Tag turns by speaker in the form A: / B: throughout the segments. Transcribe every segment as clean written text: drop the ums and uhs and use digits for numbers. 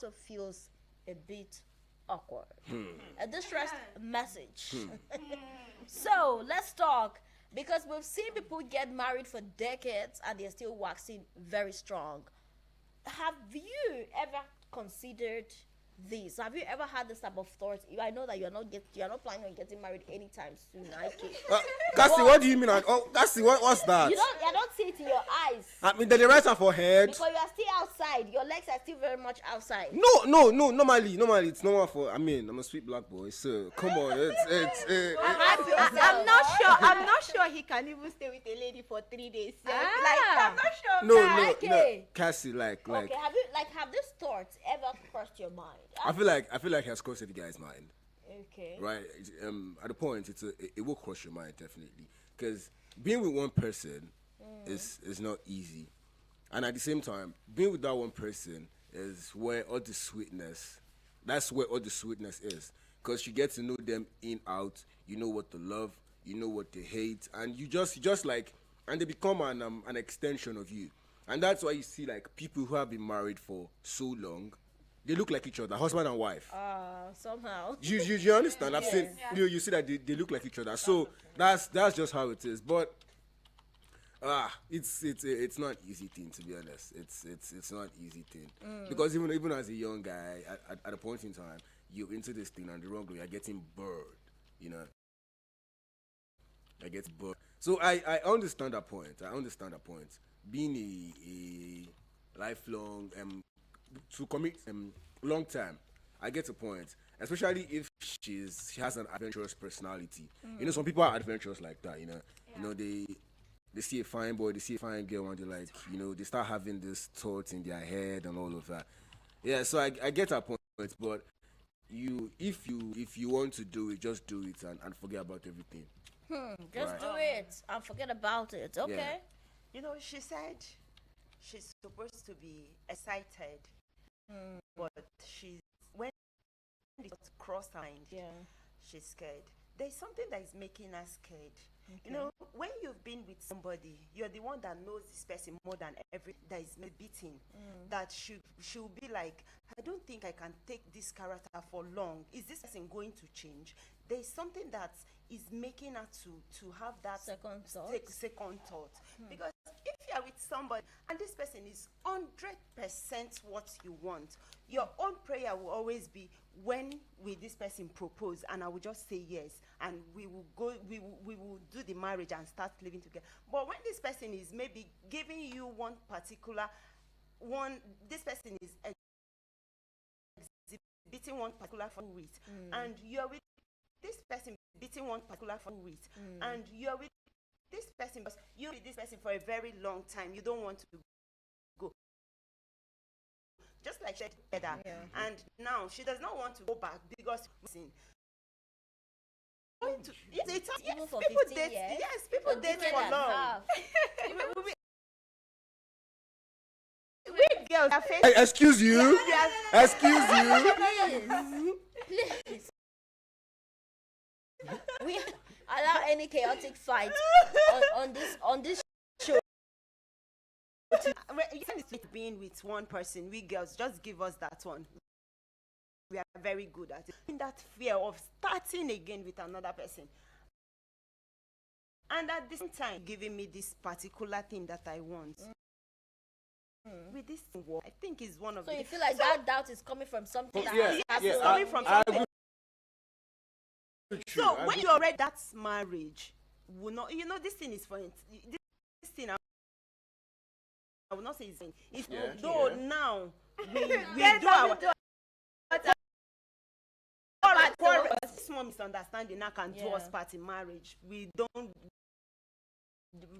A: feels a bit awkward. A distress message. So let's talk because we've seen people get married for decades and they're still waxing very strong. Have you ever considered this? Have you ever had this type of thoughts? I know that you're not planning on getting married anytime soon.
B: Cassie, what do you mean? Oh, Cassie, what's that?
A: I don't see it in your eyes.
B: I mean, the right hand for head.
A: Because you are still outside. Your legs are still very much outside.
B: No. Normally, it's normal for. I mean, I'm a sweet black boy, so come on.
C: I'm not sure he can even stay with a lady for 3 days. I'm not sure.
B: No,
A: Okay.
B: Cassie, like.
A: Okay, have these thoughts ever crossed your mind?
B: I feel like it has crossed the guy's mind.
A: Okay.
B: Right. At the point, it will cross your mind definitely, because being with one person is not easy, and at the same time, being with that one person is where all the sweetness. That's where all the sweetness is, because you get to know them in out. You know what to love. You know what they hate, and you just like, and they become an extension of you, and that's why you see like people who have been married for so long. They look like each other, husband and wife.
A: Somehow.
B: You understand? I've seen you see that they look like each other. So that's just how it is. But it's not easy thing, to be honest. It's not easy thing, because even as a young guy at a point in time, you're into this thing and the wrong way you're getting bored. I get bored. So I understand that point. Being a lifelong to commit long time, I get a point. Especially if she has an adventurous personality. Some people are adventurous like that. They see a fine boy, they see a fine girl, and they're like, they start having this thoughts in their head and all of that. Yeah, so I get that point, but if you want to do it, just do it and forget about everything.
A: Just do it and forget about it. Okay.
B: Yeah.
C: She said she's supposed to be excited, but when it crossed her mind, she's scared. There's something that is making her scared. Okay. When you've been with somebody, you're the one that knows this person more than everything that is beating. That she'll be like, I don't think I can take this character for long. Is this person going to change? There's something that is making her to have that
A: second
C: thought. Because if you're with somebody and this person is 100% what you want, your own prayer will always be, when will this person propose, and I will just say yes, and we will do the marriage and start living together. But when this person is maybe giving you one particular one, this person is exhibiting one particular fun with, and you're with this person beating one particular fun with, and you're with this person, but you're with this person for a very long time, you don't want to go. Just like she said that. And now she does not want to go back because people date. Yes, people date for long. We girls are facing.
B: Excuse you. Excuse you.
A: Please. We allow any chaotic fight on this show.
C: Being with one person, we girls, just give us that one. We are very good at it. In that fear of starting again with another person, and at the same time giving me this particular thing that I want. With this work, I think is one of.
A: So you feel like that doubt is coming from something
C: coming from something. So when you already that marriage, will not, this thing is for it. This thing I will not say it's though now we do our small misunderstanding now can do us part in marriage. We don't.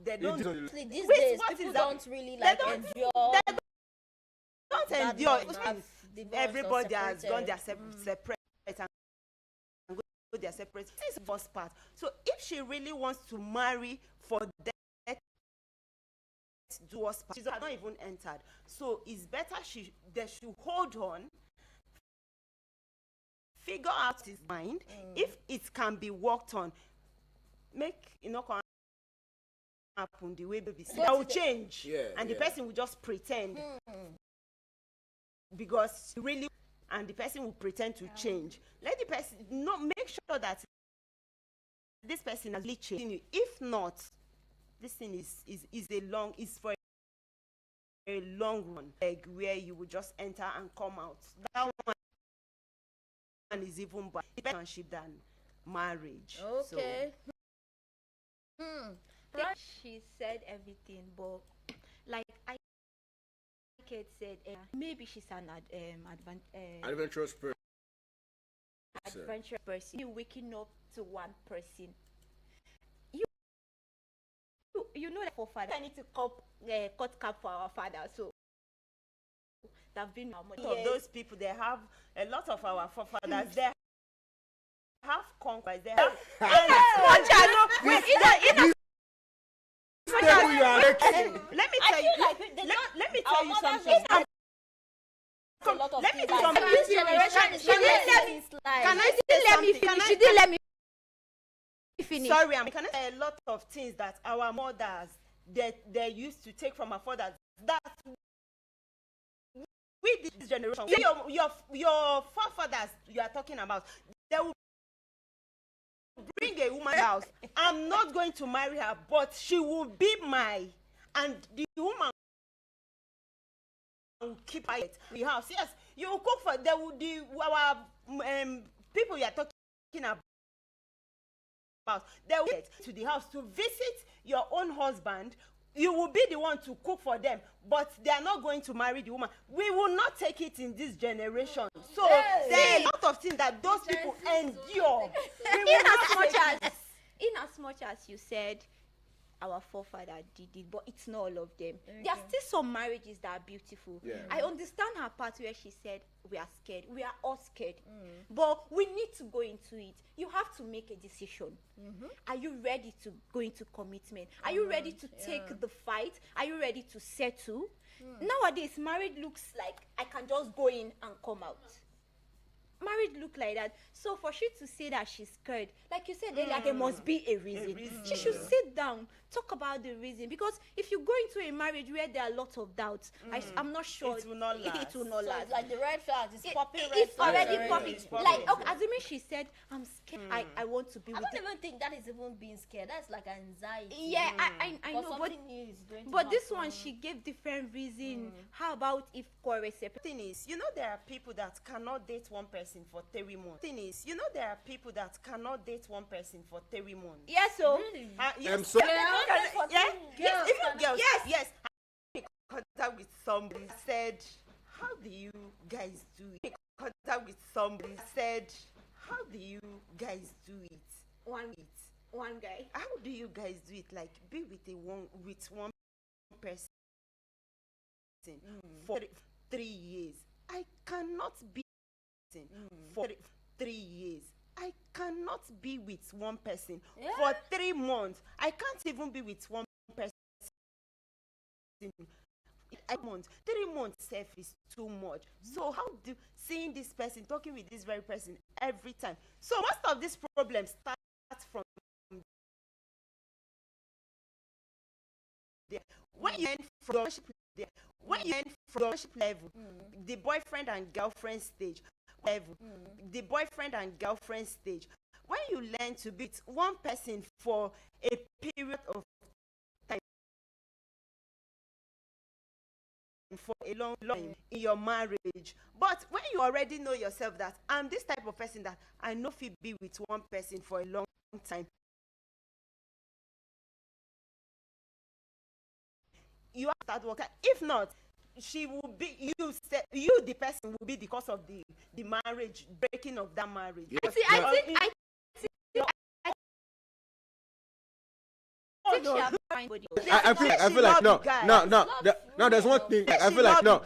C: They don't.
A: These days, people don't really endure.
C: They don't endure. Everybody has gone their separate and go their separate. This is the first part. So if she really wants to marry for that, do us part. She's not even entered. So it's better they should hold on. Figure out his mind. If it can be worked on, make happen the way baby said. That will change, and the person will just pretend because really, and the person will pretend to change. Let the person make sure that this person has really changed. If not, this thing is for a long run, like where you will just enter and come out. That one is even bad relationship than marriage.
A: Okay.
D: I think she said everything, but like Kate said, maybe she's an
B: Adventurous person.
D: adventurous person. You waking up to one person. You know that for father, I need to cut cap for our father. So that've been our mother.
C: Of those people, they have a lot of our forefathers. They have conquest. They have. Let me tell you. Let me tell you something. Let me tell you something.
A: This generation is
C: Can I still let me finish?
D: She didn't let me finish.
C: Sorry, can I say a lot of things that our mothers they used to take from our fathers that we this generation, your forefathers you are talking about, they will bring a woman house. I'm not going to marry her, but she will be and the woman will keep quiet. The house, yes, you will cook for our people you are talking about. They will get to the house to visit your own husband. You will be the one to cook for them, but they are not going to marry the woman. We will not take it in this generation. So there are a lot of things that those people endure.
D: In as much as you said our forefather did it, but it's not all of them. Okay. There are still some marriages that are beautiful. Yeah. I understand her part where she said we are scared. We are all scared. But we need to go into it. You have to make a decision. Are you ready to go into commitment? Are you ready to take the fight? Are you ready to settle? Nowadays, marriage looks like I can just go in and come out. Marriage look like that. So for she to say that she's scared, like you said earlier, there must be a reason. She should sit down, talk about the reason. Because if you go into a marriage where there are lots of doubts, I'm not sure
C: it will not last.
D: It will not last.
A: It's like the red flag is popping.
D: It's already popping. Like assuming she said, "I'm scared. I want to be with."
A: I don't even think that is even being scared. That's like anxiety.
D: Yeah, I know. But this one, she gave different reason. How about if Corey separate?
C: Thing is, there are people that cannot date one person for 3 months. Thing is, there are people that cannot date one person for 3 months.
D: Yes, so
A: really?
C: Yes,
A: so
C: yes, even girls, yes. I contact with somebody said, "How do you guys do it?" Contact with somebody said, "How do you guys do it?"
D: One guy.
C: How do you guys do it? Like be with one person for 3 years. I cannot be for 3 years. I cannot be with one person for 3 months. I can't even be with one person. 3 months self is too much. So how do seeing this person, talking with this very person every time? So most of these problems start from there. When you end from relationship level, the boyfriend and girlfriend stage level, the boyfriend and girlfriend stage, when you learn to be with one person for a period of time, for a long time in your marriage, but when you already know yourself that I'm this type of person that I know if be with one person for a long time, you have to start working. If not, she will be you the person will be the cause of the marriage, breaking of that marriage.
D: I
B: feel like no. There's one thing. I feel like no.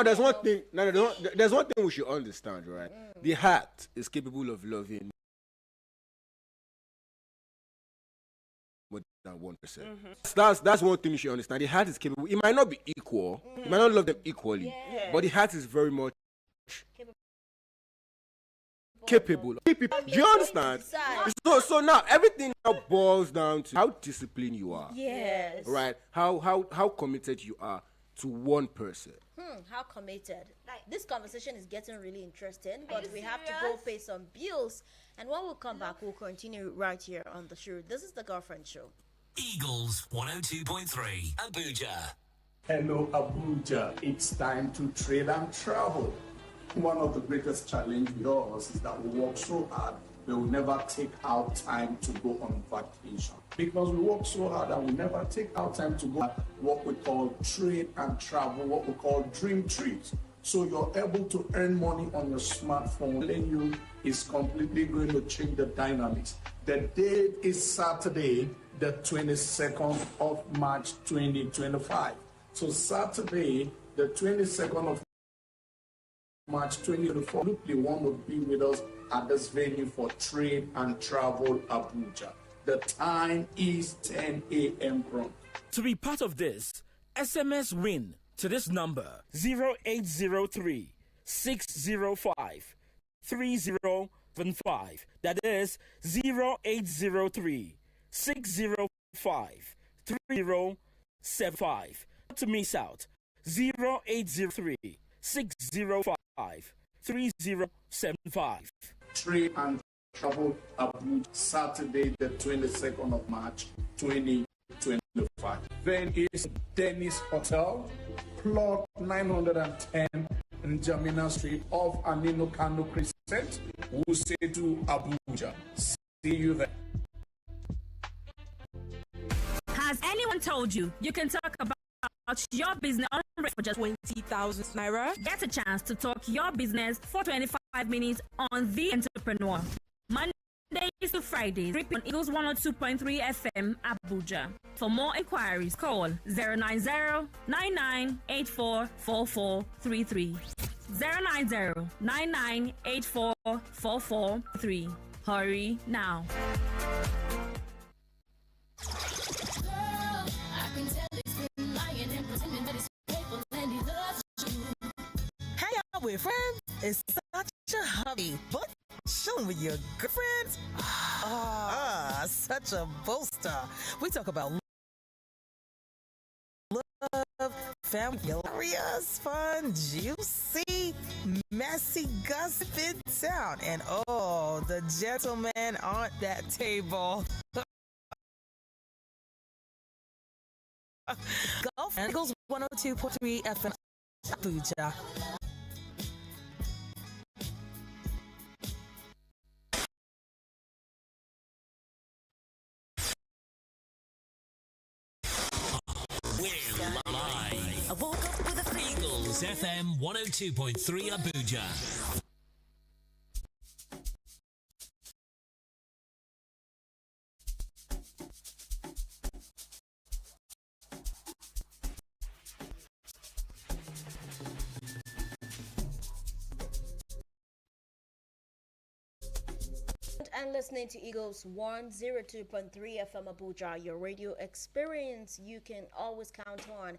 B: There's one thing. There's one thing we should understand, right? The heart is capable of loving more than one person. That's one thing you should understand. The heart is capable. It might not be equal. You might not love them equally, but the heart is very much capable. Do you understand? So now everything now boils down to how disciplined you are.
C: Yes.
B: Right? How committed you are to one person.
A: How committed.
D: Like-
A: This conversation is getting really interesting, but
D: you
A: we have to go
D: serious?
A: pay some bills. And when we come back, we'll continue right here on the show. This is the Girlfriend Show.
E: Eagles 102.3 Abuja.
F: Hello, Abuja. It's time to trade and travel. One of the greatest challenges with us is that we work so hard, but we never take out time to go on vacation. Because we work so hard and we never take out time to go on what we call trade and travel, what we call dream trips. So you're able to earn money on your smartphone. Telling you is completely going to change the dynamics. The date is Saturday, the 22nd of March 2025. So Saturday, the 22nd of March 2024, you want to be with us at this venue for Trade and Travel Abuja. The time is 10 a.m. prompt.
G: To be part of this, SMS WIN to this number 0803 605 3075. That is 0803 605 3075. Not to miss out, 0803 605 3075.
F: Trade and Travel Abuja, Saturday, the 22nd of March 2025. Then is Dennis Hotel, plot 910 in Jamina Street off Anino Kano Crescent, Wusetu, Abuja. See you there.
H: Has anyone told you you can talk about your business on radio for just
I: 20,000 naira?
H: get a chance to talk your business for 25 minutes on The Entrepreneur? Mondays to Fridays, 3 p.m. on Eagles 102.3 FM Abuja. For more inquiries, call 090-9984-4433. 090-9984-4433. Hurry now.
I: Hang out with friends is such a hobby, but chilling with your girlfriends, such a bolster. We talk about love, family, hilarious, fun, juicy, messy gossip in town, and the gentlemen on that table. Golf and Eagles 102.3 FM Abuja.
E: We're live. I woke up with a Eagles FM 102.3 Abuja.
A: And listening to Eagles 102.3 FM Abuja, your radio experience you can always count on.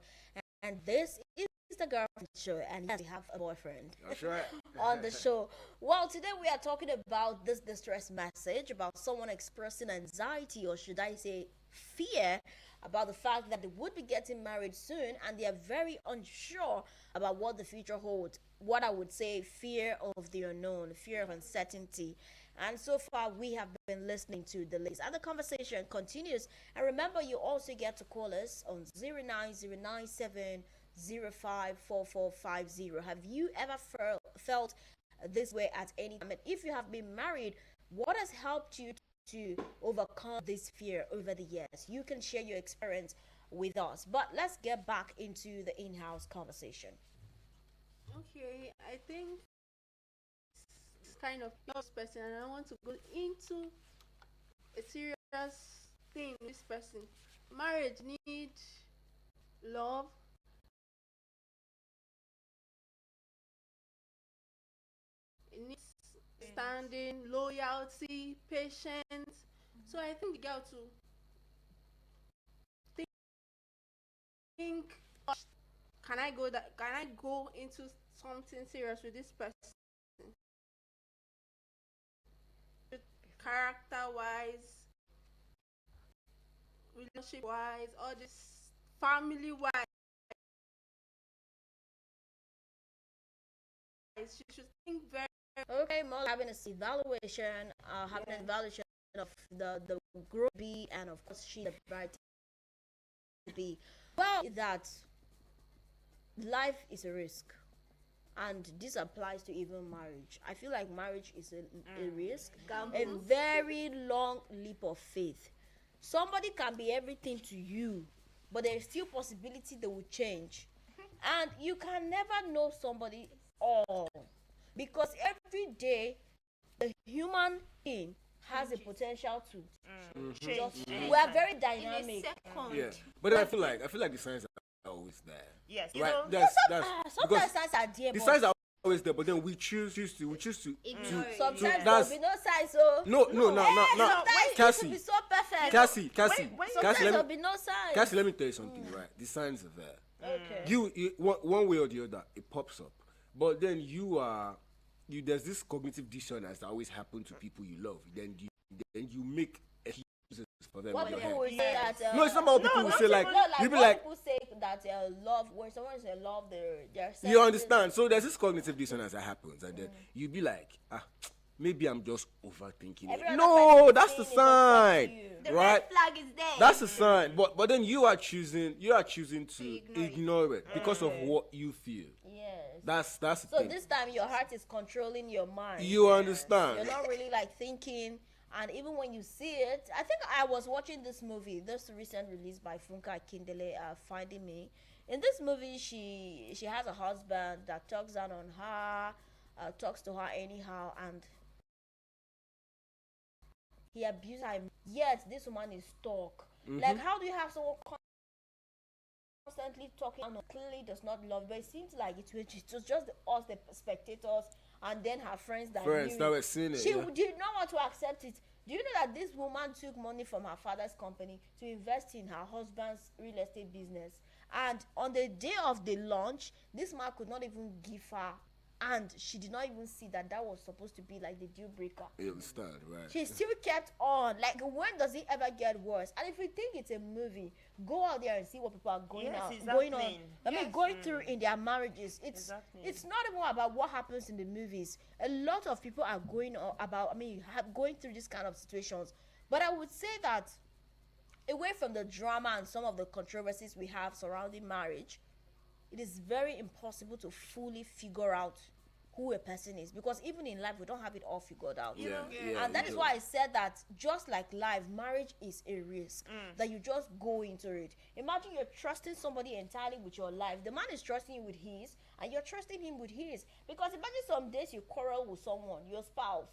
A: And this is the Girlfriend Show, and yes, we have a boyfriend
B: That's right.
A: on the show. Well, today we are talking about this distress message about someone expressing anxiety, or should I say fear, about the fact that they would be getting married soon and they are very unsure about what the future holds. What I would say, fear of the unknown, fear of uncertainty. And so far, we have been listening to the ladies. And the conversation continues. And remember, you also get to call us on 09097054450. Have you ever felt this way at any time? And if you have been married, what has helped you to overcome this fear over the years? You can share your experience with us. But let's get back into the in-house conversation.
J: Okay, I think it's kind of yours person, and I want to go into a serious thing with this person. Marriage needs love, it needs standing, loyalty, patience. So I think the girl to think, can I go into something serious with this person? Character wise, relationship wise, all this family wise. She should think very.
A: Okay, more having an evaluation, having an evaluation of the group B, and of course she the bride to be. Well, that life is a risk, and this applies to even marriage. I feel like marriage is a risk, a very long leap of faith. Somebody can be everything to you, but there's still possibility they will change, and you can never know somebody all, because every day the human being has a potential to just, we are very dynamic.
B: Yeah, but I feel like the signs are always there.
C: Yes,
B: right.
C: That's
A: Sometimes signs are there,
B: the
A: but
B: signs are always there, but then we choose to
A: sometimes there'll
B: that's
A: be no signs. So
B: no,
A: sometimes it
B: Cassie,
A: will be so perfect.
B: Cassie,
A: Sometimes there'll be no signs.
B: Cassie, let me tell you something, right? The signs are there.
A: Okay.
B: You one way or the other, it pops up. But then there's this cognitive dissonance that always happens to people you love. Then you make excuses for them.
A: What
B: in your
A: people
B: head.
A: will say that
B: No, it's not about people who say like you be
A: what
B: like
A: people say that love, when someone is in love, they're
B: you understand. So there's this cognitive dissonance that happens, and then you be like, maybe I'm just overthinking it.
A: Every
B: No,
A: other
B: that's the
A: person
B: sign,
A: is
D: The
B: right?
D: red flag is there.
B: That's the sign. But then you are choosing to ignore it because of what you feel.
A: Yes.
B: That's the
A: So
B: thing.
A: this time your heart is controlling your mind.
B: You understand?
A: You're not really like thinking, and even when you see it, I think I was watching this movie, this recent release by Funka Akindele, Finding Me. In this movie, she has a husband that talks down on her, talks to her anyhow, and he abuses her. Yet this woman is stuck. Like, how do you have someone constantly talking and clearly does not love, but it seems like it was just us, the spectators, and then her friends that
B: were seeing it.
A: She did not want to accept it. Do you know that this woman took money from her father's company to invest in her husband's real estate business? And on the day of the launch, this man could not even give her, and she did not even see that was supposed to be like the deal breaker.
B: You understand, right?
A: She still kept on. Like, when does it ever get worse? And if you think it's a movie, go out there and see what people are going through in their marriages. It's not even about what happens in the movies. A lot of people are going through this kind of situations. But I would say that away from the drama and some of the controversies we have surrounding marriage, it is very impossible to fully figure out who a person is, because even in life we don't have it all figured out. And that is why I said that just like life, marriage is a risk that you just go into it. Imagine you're trusting somebody entirely with your life. The man is trusting you with his, and you're trusting him with his. Because imagine some days you quarrel with someone, your spouse,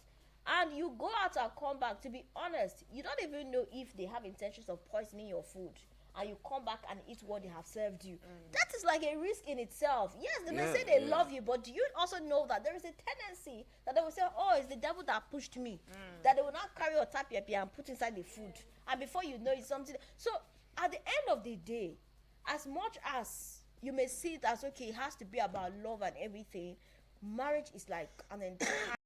A: and you go out and come back. To be honest, you don't even know if they have intentions of poisoning your food, and you come back and eat what they have served you. That is like a risk in itself. Yes, they may say they love you, but do you also know that there is a tendency that they will say, oh, it's the devil that pushed me, that they will not carry your tapia and put inside the food, and before you know it's something. So at the end of the day, as much as you may see it as okay, it has to be about love and everything, marriage is like an entire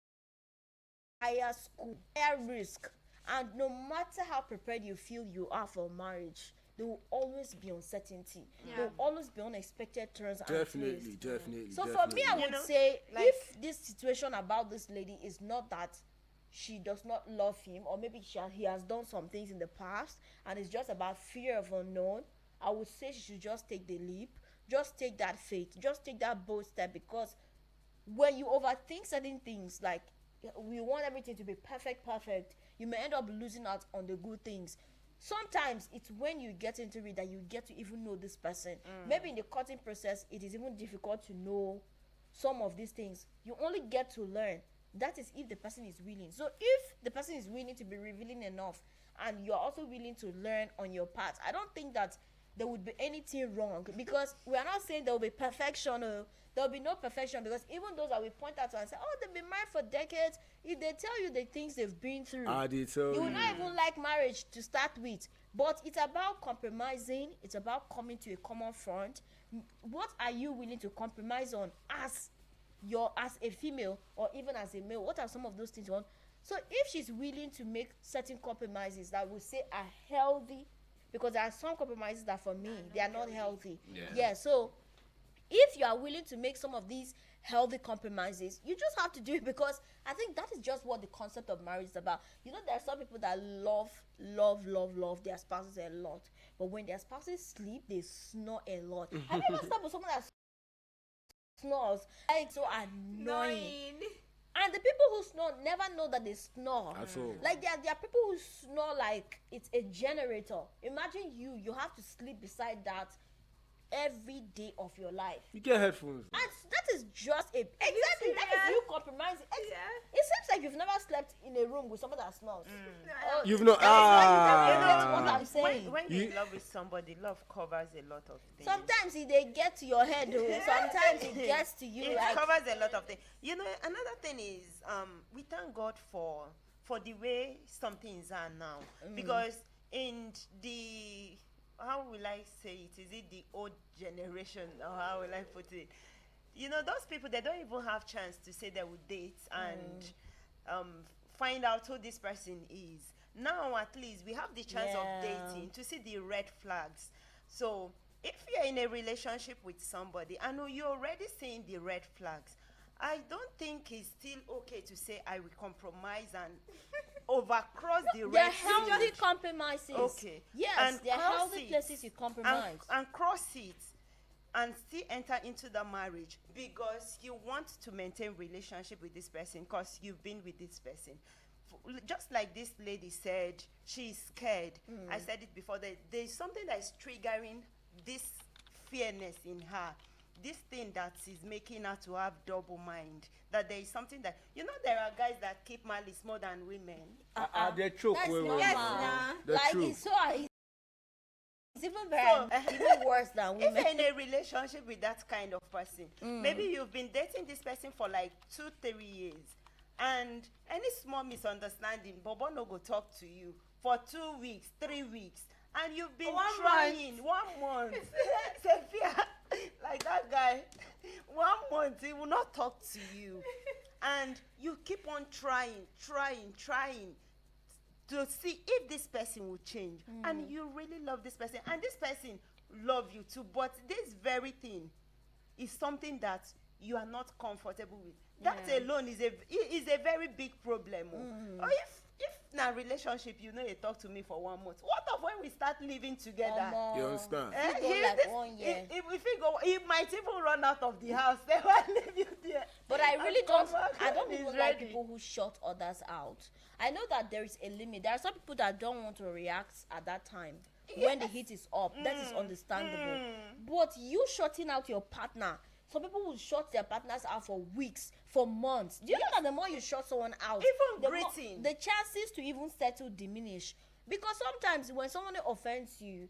A: school, higher risk. And no matter how prepared you feel you are for marriage, there will always be uncertainty. There will always be unexpected turns and twists.
B: Definitely.
A: So for me, I would say, if this situation about this lady is not that she does not love him, or maybe he has done some things in the past, and it's just about fear of unknown, I would say she should just take the leap. Just take that faith. Just take that bold step, because when you overthink certain things, like we want everything to be perfect, you may end up losing out on the good things. Sometimes it's when you get into it that you get to even know this person. Maybe in the courting process, it is even difficult to know some of these things. You only get to learn. That is if the person is willing. So if the person is willing to be revealing enough, and you're also willing to learn on your part, I don't think that there would be anything wrong, because we are not saying there will be perfection. There will be no perfection, because even those that we point out to and say, oh, they've been married for decades, if they tell you the things they've been through, you will not even like marriage to start with. But it's about compromising. It's about coming to a common front. What are you willing to compromise on as a female, or even as a male? What are some of those things you want? So if she's willing to make certain compromises that we say are healthy, because there are some compromises that for me they are not healthy. So if you are willing to make some of these healthy compromises, you just have to do it, because I think that is just what the concept of marriage is about. You know, there are some people that love their spouses a lot, but when their spouses sleep, they snore a lot. Have you ever slept with someone that snores? Like, so annoying. And the people who snore never know that they snore. Like there are people who snore like it's a generator. Imagine you have to sleep beside that every day of your life.
B: You get headphones.
A: And that is just a exactly that is you compromising. It seems like you've never slept in a room with someone that snores.
B: You've not.
A: What I'm saying.
C: When you're in love with somebody, love covers a lot of things.
A: Sometimes they get to your head, though. Sometimes it gets to you.
C: It
A: like,
C: covers a lot of things. You know, another thing is we thank God for the way some things are now, because in the, how will I say it? Is it the old generation, or how will I put it? You know, those people, they don't even have chance to say they will date and find out who this person is. Now, at least, we have the chance of dating to see the red flags. So, if you're in a relationship with somebody and you're already seeing the red flags, I don't think it's still okay to say I will compromise and overcross the red flags.
A: They're healthy compromises.
C: Okay.
A: Yes,
C: and
A: they're healthy places you compromise.
C: And cross it and still enter into the marriage because you want to maintain relationship with this person because you've been with this person. Just like this lady said, she's scared. I said it before, that there's something that is triggering this fearness in her. This thing that is making her to have double mind. That there is something that, you know, there are guys that keep malice more than women.
B: They're true.
A: That's
B: Wait,
A: normal.
B: wait,
A: Like
B: true.
A: it's even very even worse than women.
C: If you're in a relationship with that kind of person, maybe you've been dating this person for like 2-3 years, and any small misunderstanding, Bobo no go talk to you for 2 weeks, 3 weeks, and you've been trying 1 month. Sophia, like that guy, 1 month he will not talk to you, and you keep on trying to see if this person will change, and you really love this person, and this person love you too, but this very thing is something that you are not comfortable with. That alone is a very big problem. Or if in a relationship, you know, you talk to me for 1 month, what of when we start living together?
B: You understand?
A: Like 1 year.
C: If he go, he might even run out of the house. They will leave you there.
A: But I really I don't
C: He's
A: even like
C: ready.
A: people who shut others out. I know that there is a limit. There are some people that don't want to react at that time when the heat is up. That is understandable. But you shutting out your partner, some people will shut their partners out for weeks, for months. Do you know that the more you shut someone out,
C: Even
A: the
C: greeting.
A: the chances to even settle diminish? Because sometimes when someone offends you,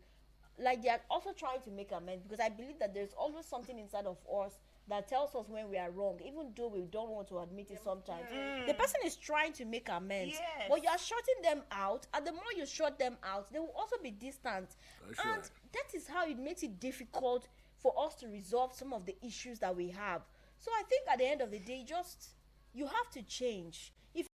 A: like they are also trying to make amends, because I believe that there's always something inside of us that tells us when we are wrong, even though we don't want to admit it sometimes. The person is trying to make amends,
C: Yes.
A: but you are shutting them out, and the more you shut them out, they will also be distant.
B: That's
A: And
B: right.
A: that is how it makes it difficult for us to resolve some of the issues that we have. So I think at the end of the day, you have to change. If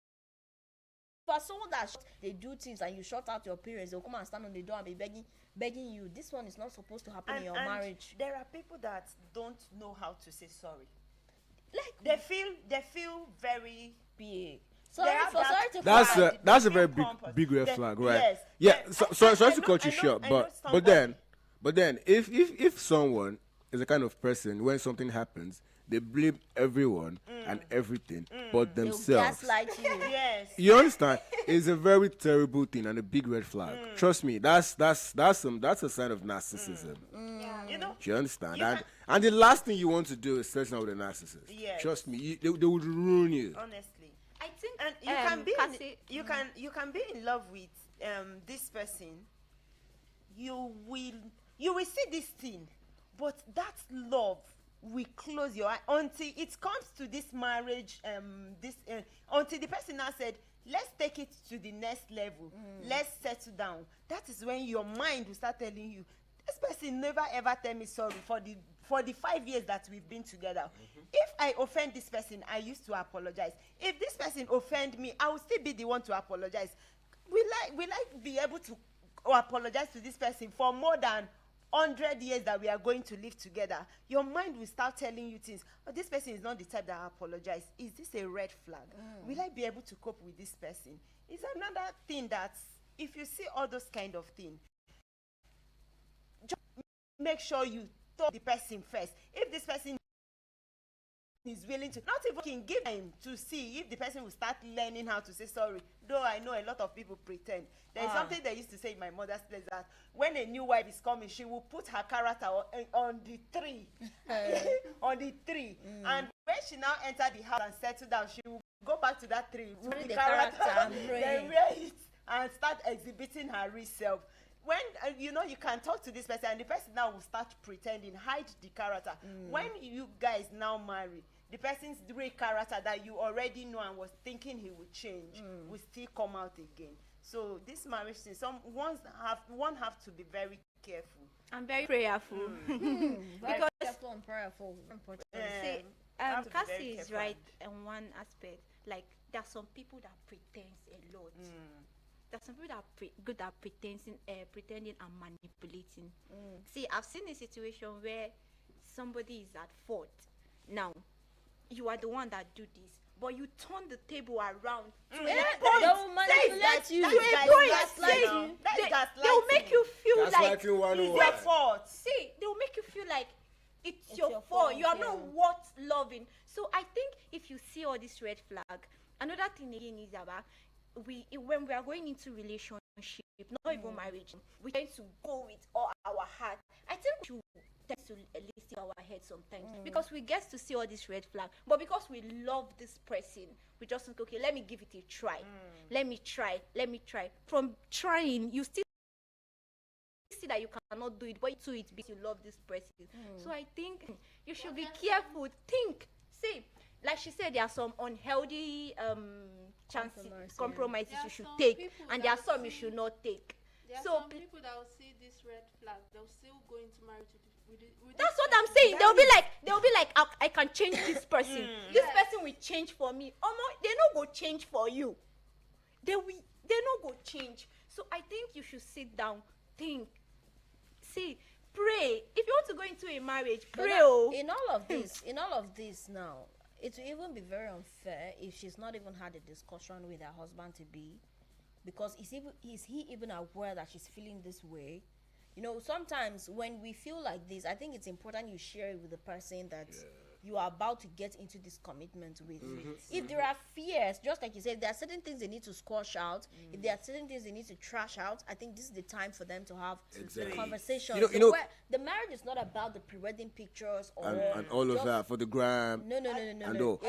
A: for someone that they do things and you shut out your parents, they'll come and stand on the door and be begging you. This one is not supposed to happen in your marriage.
C: There are people that don't know how to say sorry.
A: Like
C: They feel very
A: big.
C: They
A: Sorry
C: have
A: for
C: that
A: sorry to
B: That's
A: cry.
B: a that's a
C: They
B: very
C: feel
B: big
C: pompous.
B: big red
C: They-
B: flag, right?
C: yes.
B: Yeah.
C: They-
B: So
C: I-
B: sorry
C: I
B: to
C: know-
B: cut you
C: I know-
B: short,
C: I know
B: but then if someone is the kind of person when something happens, they blame everyone and everything but
A: They'll
B: themselves.
A: gaslight you.
C: yes.
B: You understand? It's a very terrible thing and a big red flag. Trust me, that's a sign of narcissism.
C: You know,
B: Do you understand?
C: You
B: And the last thing you want to do is settle down with a narcissist.
C: Yes.
B: Trust me, they would ruin you.
C: honestly.
D: I think
C: And you can be
D: Cassie-
C: you can be in love with this person. You will see this thing, but that love will close your eye until it comes to this marriage. Until the person now said, let's take it to the next level. Let's settle down. That is when your mind will start telling you, this person never ever tell me sorry for the 5 years that we've been together. If I offend this person, I used to apologize. If this person offend me, I will still be the one to apologize. Will I be able to apologize to this person for more than 100 years that we are going to live together, your mind will start telling you things. Oh, this person is not the type that apologize. Is this a red flag? Will I be able to cope with this person? It's another thing that if you see all those kind of things, just make sure you talk to the person first. If this person is willing to, not even can give time to see if the person will start learning how to say sorry. Though I know a lot of people pretend. There's something they used to say in my mother's place, that when a new wife is coming, she will put her character on the tree. On the tree. And when she now enter the house and settle down, she will go back to that tree, put the character, then wear it and start exhibiting her real self. When you know, you can talk to this person and the person now will start pretending, hide the character. When you guys now marry, the person's real character that you already know and was thinking he would change will still come out again. So this marriage thing, one have to be very careful
D: and very prayerful.
A: Because careful and prayerful.
D: See, Cassie is right in one aspect. Like, there are some people that pretend a lot. There's some people that are good at pretending and manipulating. See, I've seen a situation where somebody is at fault. Now, you are the one that do this, but you turn the table around to a point.
A: They'll manipulate you.
D: They'll make you feel like
B: it's
D: your fault. See, they'll make you feel like it's your fault. You are not worth loving. So I think if you see all this red flag, another thing again is about when we are going into relationship, not even marriage, we tend to go with all our heart. I think we should tend to listen to our head sometimes because we get to see all this red flag, but because we love this person, we just think, okay, let me give it a try. Let me try. From trying, you still see that you cannot do it, but you do it because you love this person. So I think you should be careful. Think. See, like she said, there are some unhealthy compromises you should take, and there are some you should not take.
J: There are some people that will see this red flag, they'll still go into marriage with
D: that's what I'm saying. They'll be like, I can change this person. This person will change for me. They no go change for you. They no go change. So I think you should sit down, think, see, pray. If you want to go into a marriage, pray.
A: In all of this now, it will even be very unfair if she's not even had a discussion with her husband to be, because is he even aware that she's feeling this way? You know, sometimes when we feel like this, I think it's important you share it with the person that you are about to get into this commitment with. If there are fears, just like you said, there are certain things they need to squash out. If there are certain things they need to trash out, I think this is the time for them to have the conversation. The marriage is not about the pre-wedding pictures
B: and all of that for the gram.
A: No.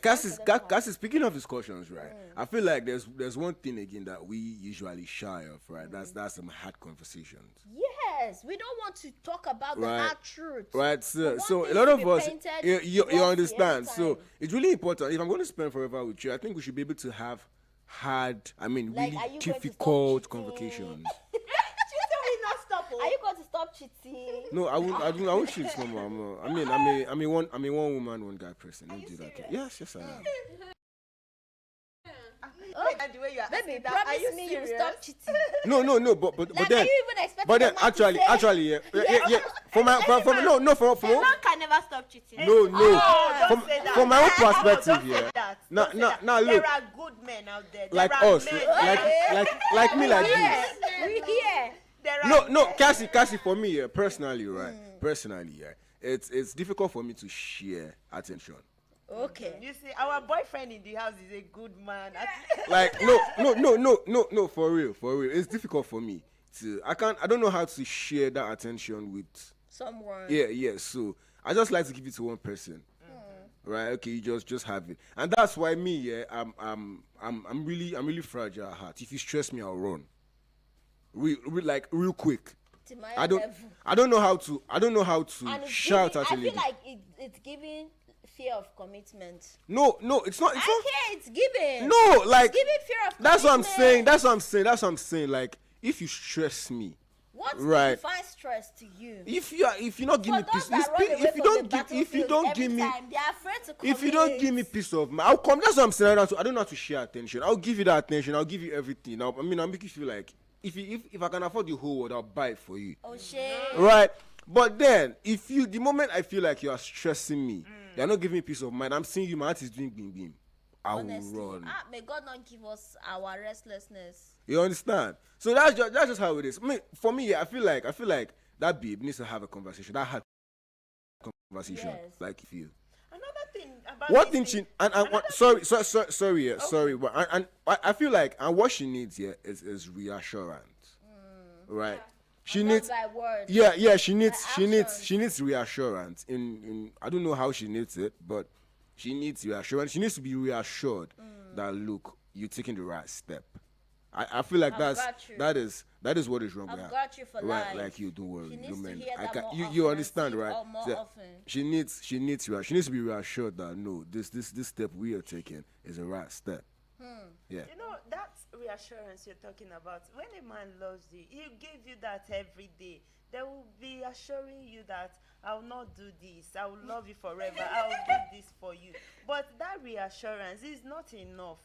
B: Cassie, speaking of discussions, right? I feel like there's one thing again that we usually shy of, right? That's some hard conversations.
A: Yes, we don't want to talk about the hard truth.
B: Right, so a lot of us, you understand. So it's really important. If I'm going to spend forever with you, I think we should be able to have really difficult conversations.
A: Are you going to stop cheating?
B: No, I won't cheat, Mama. I'm a one woman, one guy person. Don't do that. Yes, I am.
C: The way you are
A: baby, promise me you will stop cheating.
B: No, but then,
A: are you even expecting
B: but then actually, yeah. From
D: man can never stop cheating.
B: From my own perspective, yeah. Now, look.
C: There are good men out there.
B: Like us, like me, like this.
A: We here.
B: No, Cassie, for me, personally, right? It's difficult for me to share attention.
C: Okay. You see, our boyfriend in the house is a good man.
B: Like no, for real. It's difficult for me I don't know how to share that attention with
A: someone.
B: Yeah. So I just like to give it to one person. Right? Okay, you just have it, and that's why me. I'm really fragile at heart. If you stress me, I'll run. Real quick. I don't know how to shout at
A: I feel like it's giving fear of commitment.
B: No, it's not.
A: It's giving.
B: No, like
A: it's giving fear of commitment.
B: That's what I'm saying. Like, if you stress me,
A: what defines stress to you?
B: If you're not giving me peace, if you don't give me, if you don't give me peace of mind, I'll come. That's what I'm saying. I don't know how to share attention. I'll give you that attention. I'll give you everything. I'll make you feel like if I can afford the whole world, I'll buy it for you.
A: Oh shit.
B: Right? But then, the moment I feel like you are stressing me, you're not giving me peace of mind. I'm seeing you, my heart is doing bing bing. I will
A: Honestly,
B: run.
A: may God not give us our restlessness.
B: You understand? So that's just how it is. I mean, for me, I feel like that babe needs to have a conversation. That had conversation,
A: Yes.
B: like if you.
C: Another thing about
B: One
C: this
B: thing she sorry, but I feel like what she needs here is reassurance, right? She
A: Not
B: needs
A: by words.
B: she needs reassurance. In I don't know how she needs it, but she needs reassurance. She needs to be reassured that look, you're taking the right step. I feel like
A: I've got you.
B: that is what is wrong with her.
A: I've got you for
B: right,
A: life.
B: like you don't worry.
A: She
B: no
A: needs to
B: man.
A: hear that more
B: you
A: often
B: understand,
A: and see it
B: right?
A: all more
B: So
A: often.
B: she needs to be reassured that no, this step we are taking is the right step. Yeah.
C: You know, that reassurance you're talking about, when a man loves you, he'll give you that every day. They will be assuring you that I will not do this, I will love you forever, I will do this for you. But that reassurance is not enough.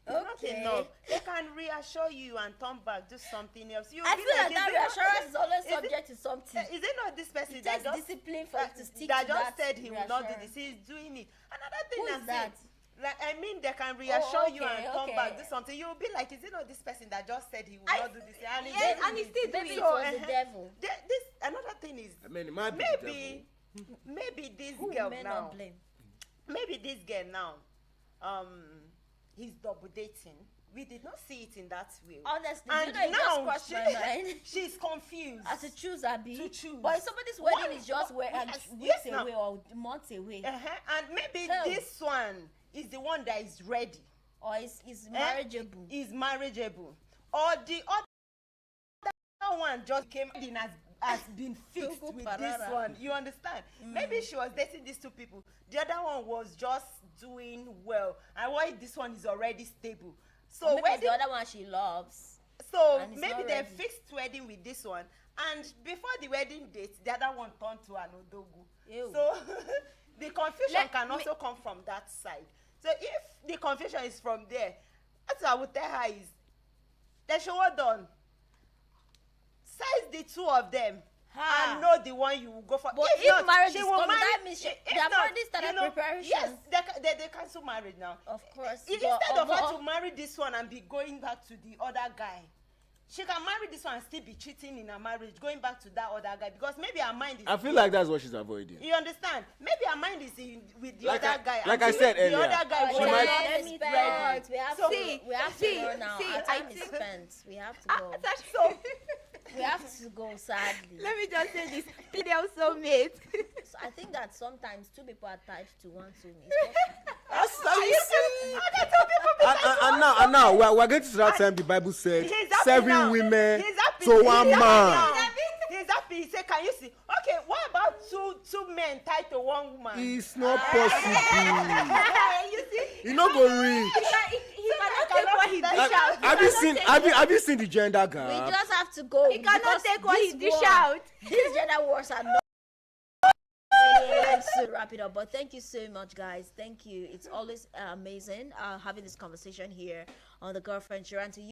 C: It's not enough. They can reassure you and turn back, do something else.
A: I feel like that reassurance is always subject to something.
C: Is it not this person
A: It
C: that
A: takes
C: just
A: discipline for it to stick
C: that
A: to
C: just
A: that
C: said he will not do
A: reassurance.
C: this? He's doing it. Another thing
A: Who is
C: I'm
A: that?
C: saying, like I mean, they can reassure you
A: okay,
C: and turn
A: okay.
C: back, do something. You'll be like, is it not this person that just said he will not do this? And he's
D: Yes,
C: doing
D: and he's
C: it.
D: still
A: Maybe
D: doing
A: it
D: it.
A: was the devil.
C: This another thing is
B: I mean, it might be the
C: maybe this
A: Who
C: girl
A: may
C: now,
A: not blame?
C: maybe this girl now, he's double dating. We did not see it in that way.
A: Honestly,
C: and
A: you know, it just
C: now
A: crossed my mind.
C: she's confused.
A: As to choose, Abi.
C: To choose.
A: But if somebody's wedding
C: One-
A: is just
C: yes,
A: weeks
C: now.
A: away or months away,
C: And maybe
A: Hell.
C: this one is the one that is ready.
A: or is marriageable.
C: Is marriageable, or the other one just came in has been fixed with this
A: Parara.
C: one. You understand? Maybe she was dating these two people. The other one was just doing well, and why this one is already stable. So
A: Or maybe
C: when
A: it's the other one she loves.
C: so
A: and it's
C: maybe
A: not
C: they
A: ready.
C: fixed wedding with this one, and before the wedding date, the other one turned to an odogu.
A: Ew.
C: So the confusion can also come from that side. So if the confusion is from there, what I would tell her is, they should well done. Size the two of them
A: Ha.
C: and know the one you will go for.
A: But if marriage
C: she
A: is
C: will
A: coming,
C: marry-
A: that means
C: if
A: they have
C: not,
A: already started preparations.
C: Yes, they cancel marriage now.
A: Of course.
C: Instead
A: but-
C: of her to marry this one and be going back to the other guy, she can marry this one and still be cheating in her marriage, going back to that other guy, because maybe her mind is.
B: I feel like that's what she's avoiding.
C: You understand? Maybe her mind is with the
B: Like
C: other
B: I-
C: guy.
B: like
C: and
B: I said
C: the
B: earlier.
C: other guy
A: Oh,
C: was
B: might-
C: not
A: let me
C: ready.
A: spend. We have
C: So-
A: to go now.
D: see,
A: Our
D: I
A: time is
D: think-
A: spent. We have to go.
C: So
A: We have to go, sadly.
D: Let me just say this. Fidel soulmate.
A: So I think that sometimes two people are attached to one soulmate.
B: And now we're getting to that time the Bible said
C: he's happy
B: 7
C: now.
B: women
C: He's happy.
B: to one
C: He's happy
B: man.
C: now. He's happy. He said, "Can you see? Okay, what about two men tied to one woman?"
B: It's not possible.
D: You see?
B: You not go reach.
D: He cannot take what he dish out.
B: Have you seen the gender
A: We
B: gap?
A: just have to go.
D: He cannot
A: because
D: take what he
A: this
D: dish
A: war-
D: out.
A: These gender wars are not. Let's wrap it up. But thank you so much, guys. Thank you. It's always amazing having this conversation here on the Girlfriend Sharon. To you.